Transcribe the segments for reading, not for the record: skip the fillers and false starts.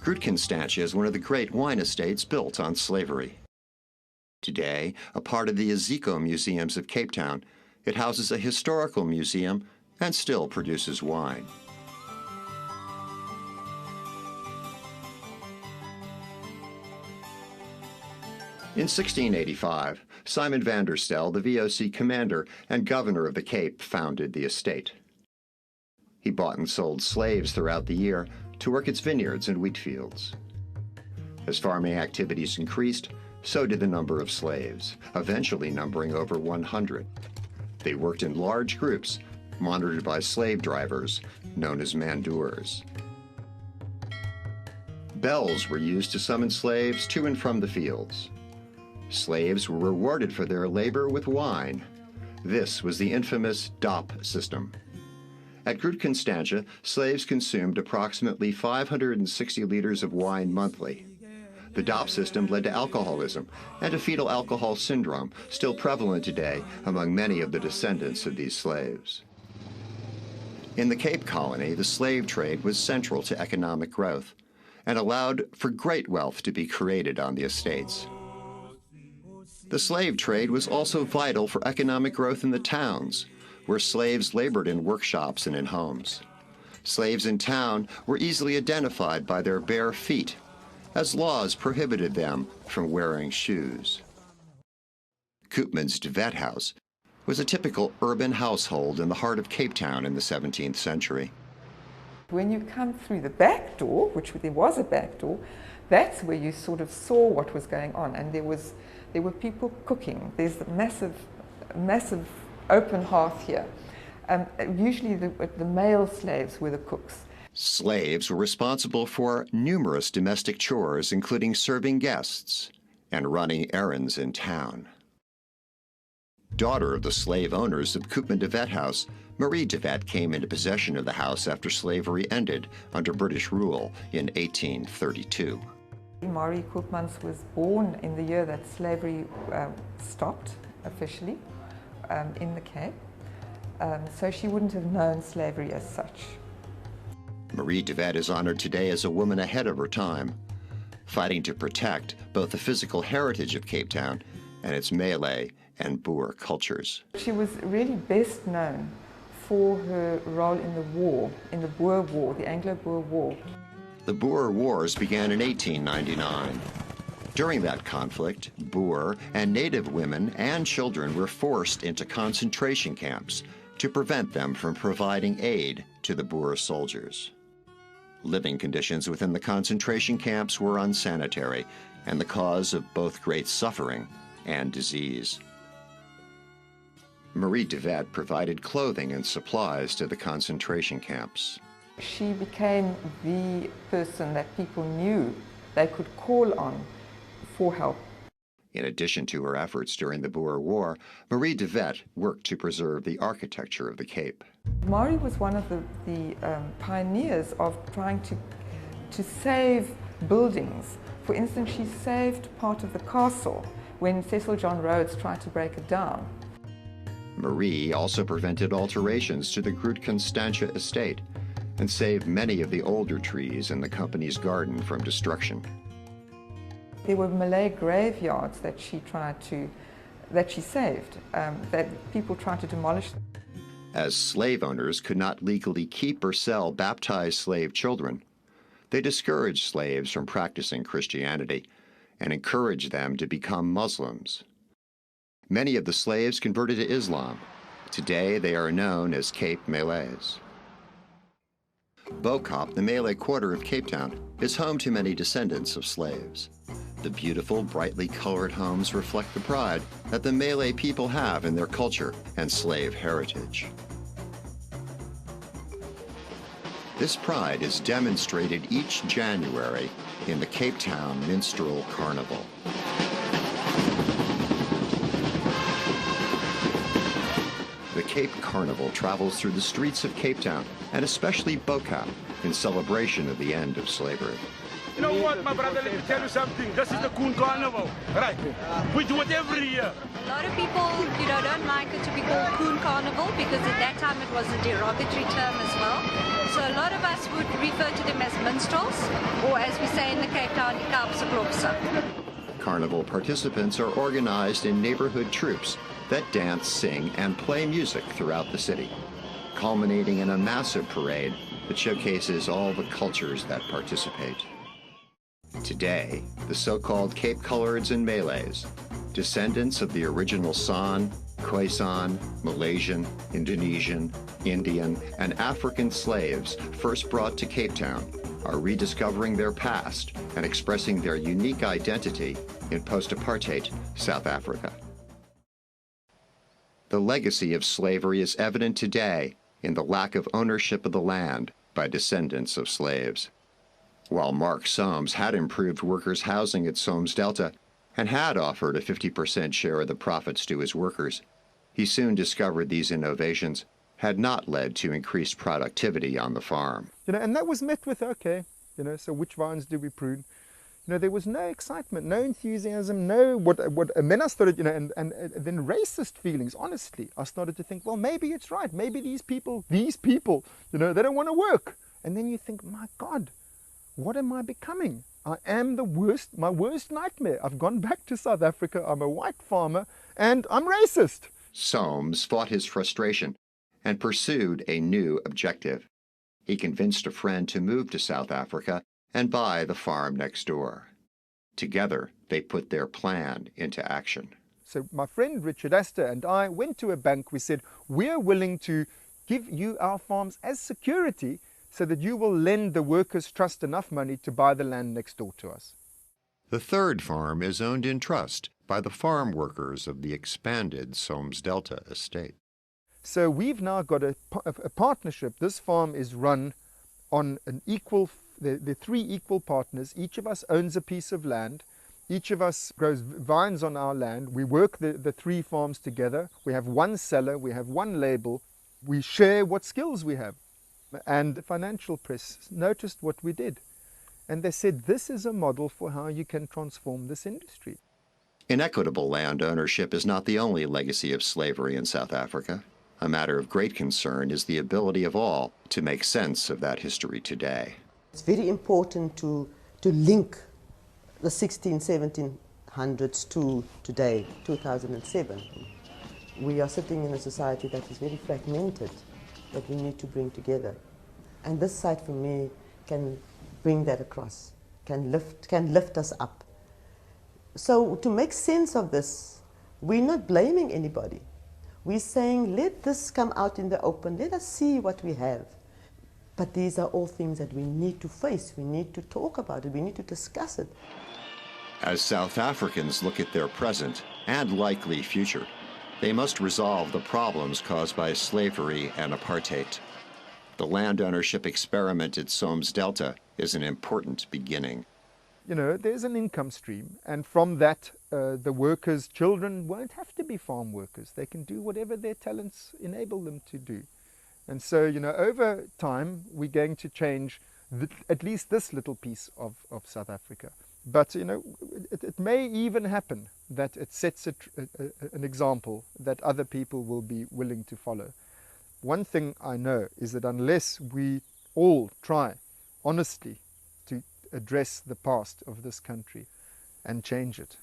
Groot Constantia is one of the great wine estates built on slavery. Today, a part of the Ezekiel Museums of Cape Town, it houses a historical museum and still produces wine. In 1685, Simon van der Stel, the VOC commander and governor of the Cape, founded the estate. He bought and sold slaves throughout the year to work its vineyards and wheat fields. As farming activities increased, so did the number of slaves, eventually numbering over 100. They worked in large groups, monitored by slave drivers, known as mandeurs. Bells were used to summon slaves to and from the fields. Slaves were rewarded for their labor with wine. This was the infamous DOP system. At Groot Constantia, slaves consumed approximately 560 liters of wine monthly. The DOP system led to alcoholism and to fetal alcohol syndrome, still prevalent today among many of the descendants of these slaves. In the Cape Colony, the slave trade was central to economic growth and allowed for great wealth to be created on the estates. The slave trade was also vital for economic growth in the towns, where slaves labored in workshops and in homes. Slaves in town were easily identified by their bare feet, as laws prohibited them from wearing shoes. Koopmans' De Wet House was a typical urban household in the heart of Cape Town in the 17th century. When you come through the back door, which there was a back door, that's where you sort of saw what was going on, and there were people cooking. There's a massive open hearth here. Usually the male slaves were the cooks. Slaves were responsible for numerous domestic chores, including serving guests and running errands in town. Daughter of the slave owners of Koopman De Wet House, Marie De Wet came into possession of the house after slavery ended under British rule in 1832. Marie Koopmans was born in the year that slavery stopped officially in the Cape, so she wouldn't have known slavery as such. Marie De Wet is honored today as a woman ahead of her time, fighting to protect both the physical heritage of Cape Town and its Malay and Boer cultures. She was really best known for her role in the war, in the Boer War, the Anglo-Boer War. The Boer Wars began in 1899. During that conflict, Boer and Native women and children were forced into concentration camps to prevent them from providing aid to the Boer soldiers. Living conditions within the concentration camps were unsanitary and the cause of both great suffering and disease. Marie De Wet provided clothing and supplies to the concentration camps. She became the person that people knew they could call on for help. In addition to her efforts during the Boer War, Marie De Wet worked to preserve the architecture of the Cape. Marie was one of the pioneers of trying to save buildings. For instance, she saved part of the castle when Cecil John Rhodes tried to break it down. Marie also prevented alterations to the Groot Constantia estate and saved many of the older trees in the company's garden from destruction. There were Malay graveyards that she saved, that people tried to demolish. As slave owners could not legally keep or sell baptized slave children, they discouraged slaves from practicing Christianity and encouraged them to become Muslims. Many of the slaves converted to Islam. Today they are known as Cape Malays. Bo-Kaap, the Malay quarter of Cape Town, is home to many descendants of slaves. The beautiful, brightly colored homes reflect the pride that the Malay people have in their culture and slave heritage. This pride is demonstrated each January in the Cape Town Minstrel Carnival. The Cape Carnival travels through the streets of Cape Town, and especially Bo-Kaap, in celebration of the end of slavery. You know what, my brother, let me tell you something. This is the Coon Carnival, right? We do it every year. A lot of people, don't like it to be called Coon Carnival because at that time it was a derogatory term as well. So a lot of us would refer to them as minstrels or as we say in the Cape Town, die Kaapse klokse. Carnival participants are organized in neighborhood troops that dance, sing, and play music throughout the city, culminating in a massive parade that showcases all the cultures that participate. Today, the so-called Cape Coloreds and Malays, descendants of the original San, Khoisan, Malaysian, Indonesian, Indian, and African slaves first brought to Cape Town, are rediscovering their past and expressing their unique identity in post-apartheid South Africa. The legacy of slavery is evident today in the lack of ownership of the land by descendants of slaves. While Mark Soames had improved workers' housing at Soames Delta and had offered a 50% share of the profits to his workers, he soon discovered these innovations had not led to increased productivity on the farm. And that was met with, okay, so which vines do we prune? There was no excitement, no enthusiasm, and then I started, and then racist feelings, honestly. I started to think, well, maybe it's right. Maybe these people, they don't want to work. And then you think, my God, what am I becoming? I am my worst nightmare. I've gone back to South Africa. I'm a white farmer and I'm racist. Soames fought his frustration and pursued a new objective. He convinced a friend to move to South Africa and buy the farm next door. Together, they put their plan into action. So my friend Richard Astor and I went to a bank. We said, we're willing to give you our farms as security so that you will lend the workers' trust enough money to buy the land next door to us. The third farm is owned in trust by the farm workers of the expanded Soames Delta estate. So we've now got a partnership. This farm is run on an equal, the three equal partners. Each of us owns a piece of land. Each of us grows vines on our land. We work the three farms together. We have one seller. We have one label. We share what skills we have. And the financial press noticed what we did. And they said, this is a model for how you can transform this industry. Inequitable land ownership is not the only legacy of slavery in South Africa. A matter of great concern is the ability of all to make sense of that history today. It's very important to link the 1700s to today, 2007. We are sitting in a society that is very fragmented, that we need to bring together. And this site for me can bring that across, can lift us up. So to make sense of this, we're not blaming anybody. We're saying, let this come out in the open, let us see what we have. But these are all things that we need to face, we need to talk about it, we need to discuss it. As South Africans look at their present and likely future, they must resolve the problems caused by slavery and apartheid. The land ownership experiment at Soames Delta is an important beginning. There's an income stream, and from that, the workers' children won't have to be farm workers. They can do whatever their talents enable them to do. And so, over time, we're going to change at least this little piece of South Africa. But, it may even happen that it sets an example that other people will be willing to follow. One thing I know is that unless we all try honestly to address the past of this country and change it,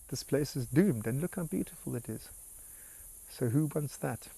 this place is doomed, and look how beautiful it is. So who wants that?